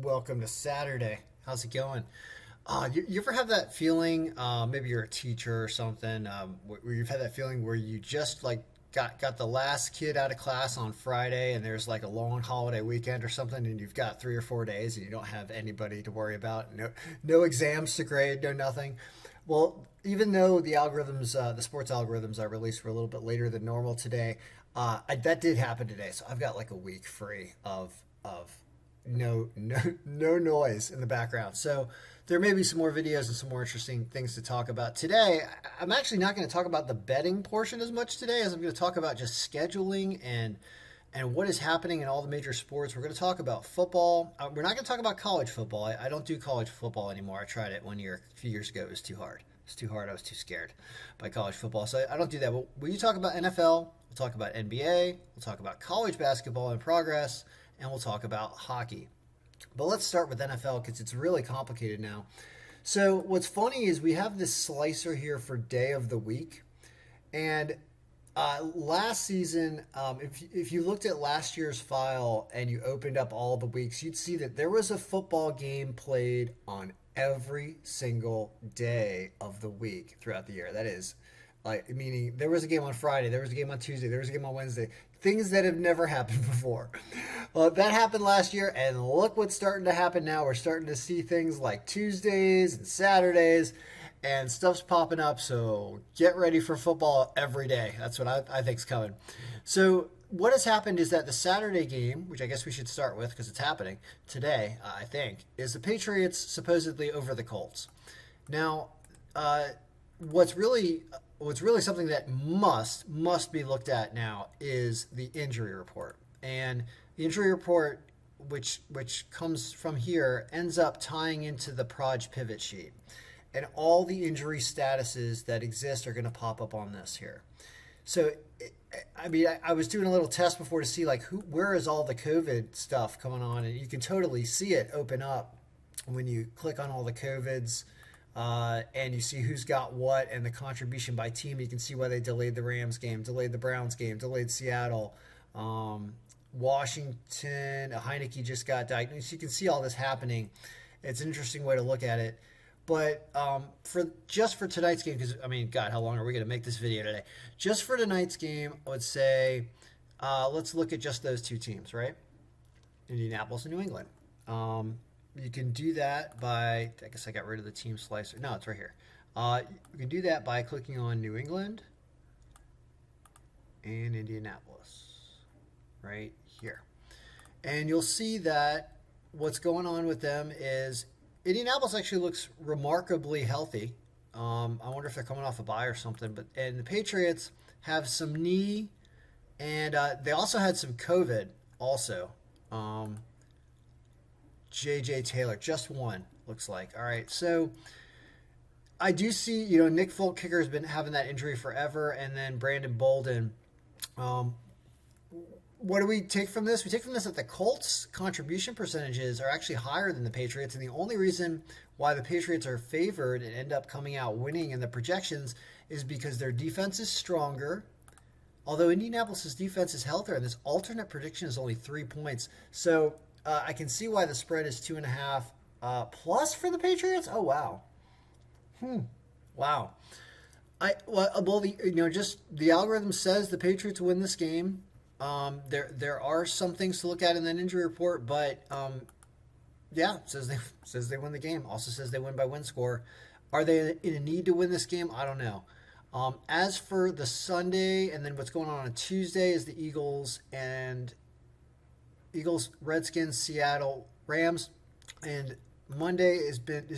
Welcome to Saturday. How's it going? You ever have that feeling? Maybe you're a teacher or something, where you've had that feeling where you just like got the last kid out of class on Friday, and there's like a long holiday weekend or something, and you've got 3 or 4 days, and you don't have anybody to worry about. No exams to grade, no nothing. Well, even though the sports algorithms I released were a little bit later than normal today, that did happen today. So I've got like a week free of no noise in the background. So there may be some more videos and some more interesting things to talk about today. I'm actually not going to talk about the betting portion as much today as I'm going to talk about just scheduling and what is happening in all the major sports. We're going to talk about football. We're not going to talk about college football. I don't do college football anymore. I tried it one year, a few years ago. It was too hard. It's too hard. I was too scared by college football. So I don't do that. But when you talk about NFL, we'll talk about NBA, we'll talk about college basketball in progress, and we'll talk about hockey. But let's start with NFL because it's really complicated now. So what's funny is we have this slicer here for day of the week. And last season, if you looked at last year's file and you opened up all the weeks, you'd see that there was a football game played on every single day of the week throughout the year. That is, like, meaning there was a game on Friday, there was a game on Tuesday, there was a game on Wednesday. Things that have never happened before. Well, that happened last year, and look what's starting to happen now. We're starting to see things like Tuesdays and Saturdays, and stuff's popping up. So get ready for football every day. That's what I think's coming. So what has happened is that the Saturday game, which I guess we should start with because it's happening today, I think, is the Patriots supposedly over the Colts. Now, what's really something that must be looked at now is the injury report. And the injury report, which comes from here, ends up tying into the Proj pivot sheet. And all the injury statuses that exist are going to pop up on this here. So, I was doing a little test before to see like where is all the COVID stuff coming on, and you can totally see it open up when you click on all the COVIDs. And you see who's got what and the contribution by team. You can see why they delayed the Rams game, delayed the Browns game, delayed Seattle, Washington. Heineke just got diagnosed. You can see all this happening. It's an interesting way to look at it. But for tonight's game, because God, how long are we going to make this video today? Just for tonight's game, I would say let's look at just those two teams, right? Indianapolis and New England. You can do that by, I guess I got rid of the team slicer. No, it's right here. You can do that by clicking on New England and Indianapolis right here. And you'll see that what's going on with them is Indianapolis actually looks remarkably healthy. I wonder if they're coming off a bye or something. And the Patriots have some knee, and they also had some COVID also. J.J. Taylor, just one, looks like. All right, so I do see, Nick Folk, kicker, has been having that injury forever, and then Brandon Bolden. What do we take from this? We take from this that the Colts' contribution percentages are actually higher than the Patriots, and the only reason why the Patriots are favored and end up coming out winning in the projections is because their defense is stronger, although Indianapolis' defense is healthier, and this alternate prediction is only 3 points. So I can see why the spread is 2.5 plus for the Patriots. Oh, wow. Wow. Just the algorithm says the Patriots win this game. There are some things to look at in that injury report, but it says they win the game. Also says they win by win score. Are they in a need to win this game? I don't know. As for the Sunday, and then what's going on Tuesday is the Eagles, Redskins, Seattle, Rams, and Monday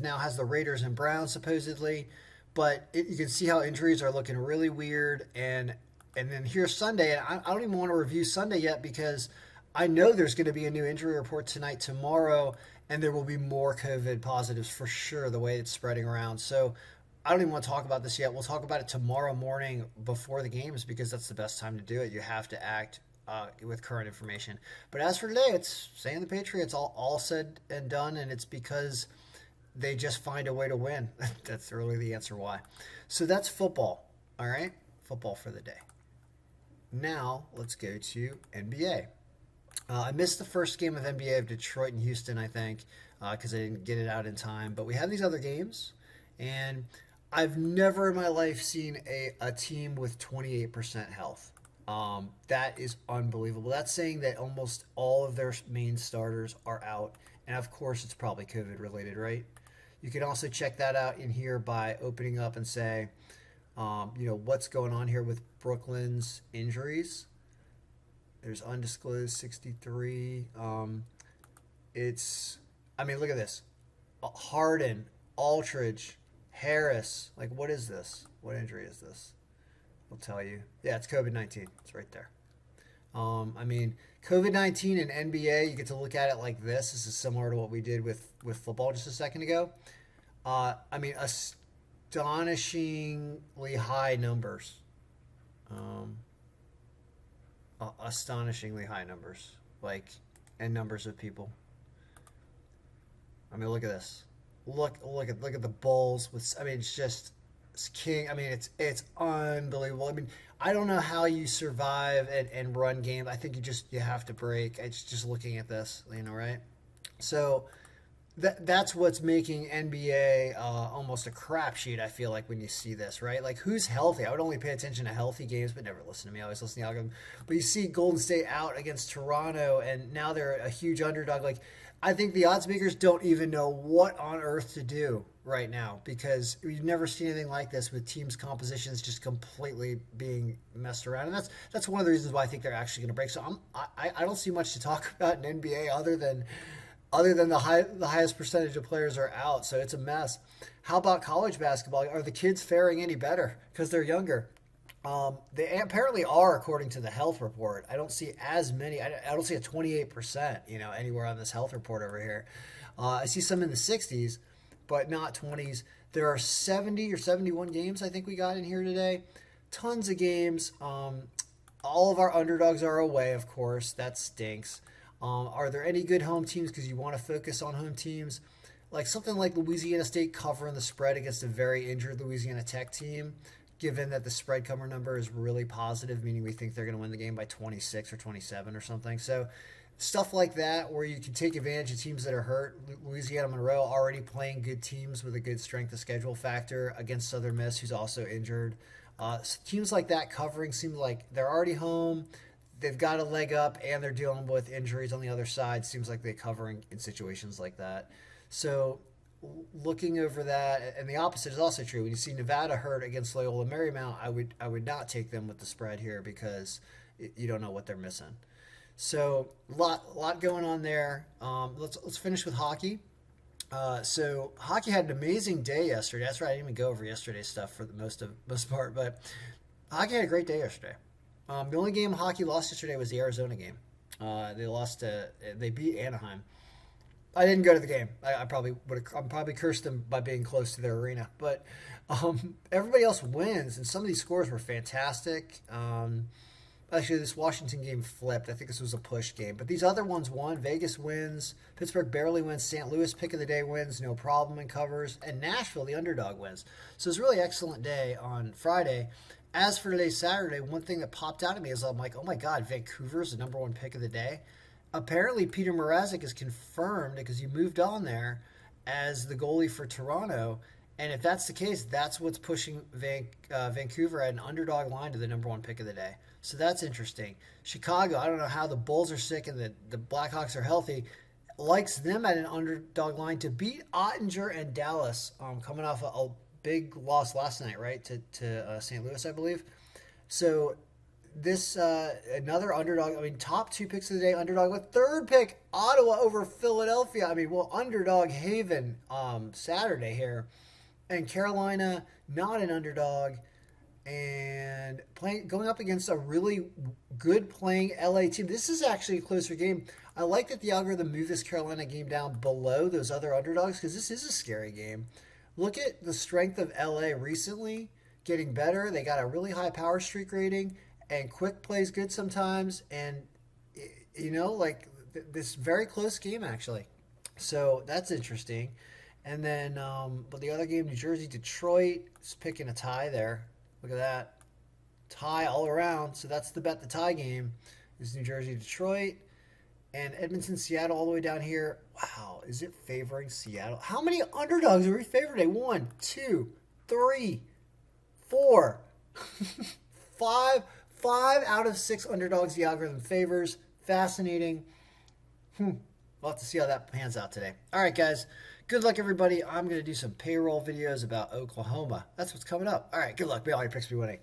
now has the Raiders and Browns supposedly, but you can see how injuries are looking really weird, and then here's Sunday, and I don't even want to review Sunday yet because I know there's going to be a new injury report tonight, tomorrow, and there will be more COVID positives for sure, the way it's spreading around. So I don't even want to talk about this yet. We'll talk about it tomorrow morning before the games because that's the best time to do it. You have to act with current information. But as for today, it's saying the Patriots all said and done, and it's because they just find a way to win. That's really the answer why. So that's football, all right? Football for the day. Now let's go to NBA. I missed the first game of NBA of Detroit and Houston, I think, because I didn't get it out in time. But we have these other games, and I've never in my life seen a team with 28% health. That is unbelievable. That's saying that almost all of their main starters are out. And of course, it's probably COVID related, right? You can also check that out in here by opening up and say, what's going on here with Brooklyn's injuries. There's undisclosed 63. Look at this. Harden, Aldridge, Harris. Like, what is this? What injury is this? I'll tell you. Yeah, it's COVID-19. It's right there. COVID-19 and NBA, you get to look at it like this. This is similar to what we did with football just a second ago. Astonishingly high numbers. Astonishingly high numbers. And numbers of people. Look at this. Look at the Bulls. It's king. It's unbelievable. I don't know how you survive and run games. I think you have to break. It's just looking at this, right? So that's what's making NBA almost a crapshoot. I feel like when you see this, right? Like, who's healthy? I would only pay attention to healthy games, but never listen to me. I always listen to the algorithm. But you see Golden State out against Toronto, and now they're a huge underdog. Like, I think the odds makers don't even know what on earth to do right now, because we've never seen anything like this with teams' compositions just completely being messed around, and that's one of the reasons why I think they're actually going to break. So I don't see much to talk about in NBA other than the highest percentage of players are out. So it's a mess. How about college basketball? Are the kids faring any better because they're younger? They apparently are, according to the health report. I don't see as many. I don't see a 28%, anywhere on this health report over here. I see some in the 60s, but not 20s. There are 70 or 71 games I think we got in here today. Tons of games. All of our underdogs are away, of course. That stinks. Are there any good home teams? Because you want to focus on home teams. Like something like Louisiana State covering the spread against a very injured Louisiana Tech team, given that the spread cover number is really positive, meaning we think they're going to win the game by 26 or 27 or something. So stuff like that where you can take advantage of teams that are hurt. Louisiana Monroe already playing good teams with a good strength of schedule factor against Southern Miss, who's also injured. Teams like that covering seems like they're already home. They've got a leg up, and they're dealing with injuries on the other side. Seems like they're covering in situations like that. So looking over that, and the opposite is also true. When you see Nevada hurt against Loyola Marymount, I would not take them with the spread here because you don't know what they're missing. So lot going on there. Let's finish with hockey. So hockey had an amazing day yesterday. That's right. I didn't even go over yesterday's stuff for the most part, but hockey had a great day yesterday. The only game hockey lost yesterday was the Arizona game. They beat Anaheim. I didn't go to the game. I probably cursed them by being close to their arena. But everybody else wins, and some of these scores were fantastic. Actually, this Washington game flipped. I think this was a push game. But these other ones won. Vegas wins. Pittsburgh barely wins. St. Louis, pick of the day, wins. No problem, and covers. And Nashville, the underdog, wins. So it was a really excellent day on Friday. As for today, Saturday, one thing that popped out at me is I'm like, oh my God, Vancouver's the number one pick of the day. Apparently, Peter Mrazek is confirmed because he moved on there as the goalie for Toronto. And if that's the case, that's what's pushing Vancouver at an underdog line to the number one pick of the day. So that's interesting. Chicago, I don't know how the Bulls are sick and the Blackhawks are healthy, likes them at an underdog line to beat Ottinger and Dallas, coming off a big loss last night, right, to St. Louis, I believe. So this another underdog. Top two picks of the day, underdog. With third pick, Ottawa over Philadelphia. Underdog haven Saturday here, and Carolina not an underdog, and going up against a really good playing LA team. This is actually a closer game. I like that the algorithm moved this Carolina game down below those other underdogs because this is a scary game. Look at the strength of LA recently, getting better. They got a really high power streak rating. And quick plays good sometimes, and this very close game actually. So that's interesting. And then, but the other game, New Jersey, Detroit, is picking a tie there. Look at that, tie all around. So that's the bet. The tie game is New Jersey, Detroit, And Edmonton, Seattle, all the way down here. Wow, is it favoring Seattle? How many underdogs are we favored today? 1, 2, 3, 4, 5. 5 out of 6 underdogs the algorithm favors. Fascinating. We'll have to see how that pans out today. All right, guys. Good luck, everybody. I'm going to do some payroll videos about Oklahoma. That's what's coming up. All right, good luck. May all your picks be winning.